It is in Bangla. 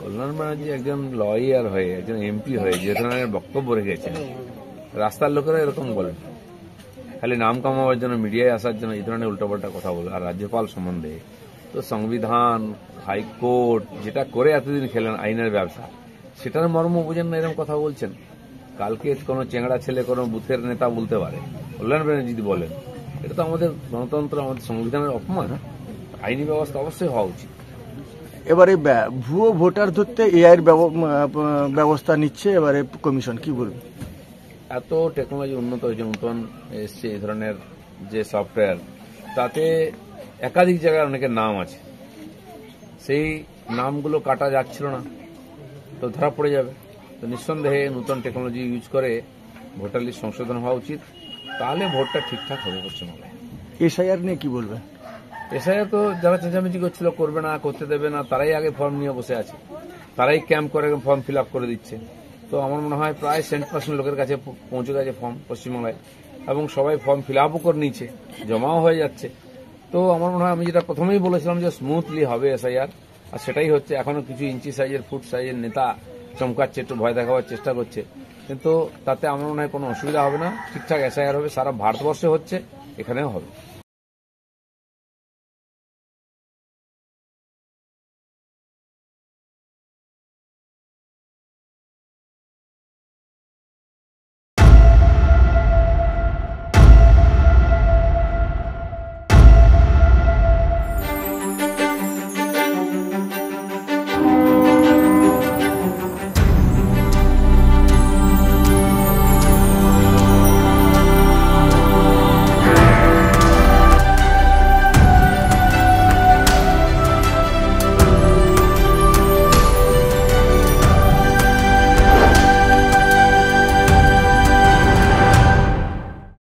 কল্যাণ ব্যানার্জি একজন লয়ার হয়ে, একজন এমপি হয়ে যে ধরনের বক্তব্য রেখেছেন, রাস্তার লোকেরা এরকম বলেন, খালি নাম কামাবার জন্য, মিডিয়ায় আসার জন্য এই ধরনের উল্টোপাল্টা কথা বলে। আর রাজ্যপাল সম্বন্ধে তো সংবিধান, হাইকোর্ট যেটা করে এতদিন খেলেন আইনের ব্যবসা, সেটার মর্ম বুঝেন না, এরকম কথা বলছেন। কালকে কোনো চেংড়া ছেলে কোনো বুথের নেতা বলতে পারে, কল্যাণ ব্যানার্জি যদি বলেন, এটা তো আমাদের গণতন্ত্র, আমাদের সংবিধানের অপমান। আইনি ব্যবস্থা অবশ্যই হওয়া উচিত। এবারে ভুয়ো ভোটার ধরতে এআইয়ের ব্যবস্থা নিচ্ছে এবারে কমিশন, কি বলবে? এত টেকনোলজি উন্নত হয়েছে, নতুন এসছে এই ধরনের যে সফটওয়্যার, তাতে একাধিক জায়গায় অনেকের নাম আছে, সেই নামগুলো কাটা যাচ্ছিল না, তো ধরা পড়ে যাবে। তো নিঃসন্দেহে নতুন টেকনোলজি ইউজ করে ভোটার লিস্ট সংশোধন হওয়া উচিত, তাহলে ভোটটা ঠিকঠাক হবে পশ্চিমবঙ্গে। এসআইআর নিয়ে কি বলবে? এসআইআর তো যারা চেঁচামেচি করছিল, করবে না, করতে দেবে না, তারাই আগে ফর্ম নিয়ে বসে আছে, তারাই ক্যাম্প করে ফর্ম ফিল আপ করে দিচ্ছে। তো আমার মনে হয় প্রায় 70% লোকের কাছে পৌঁছে গেছে ফর্ম পশ্চিমবাংলায়, এবং সবাই ফর্ম ফিল আপও করে নিচ্ছে, জমাও হয়ে যাচ্ছে। তো আমার মনে হয়, আমি যেটা প্রথমেই বলেছিলাম যে স্মুথলি হবে এসআইআর, আর সেটাই হচ্ছে। এখনো কিছু ইঞ্চি সাইজের, ফুট সাইজের নেতা চমকাচ্ছে, একটু ভয় দেখাবার চেষ্টা করছে, কিন্তু তাতে আমার মনে হয় কোনো অসুবিধা হবে না, ঠিকঠাক এসআইআর হবে। সারা ভারতবর্ষে হচ্ছে, এখানেও হবে।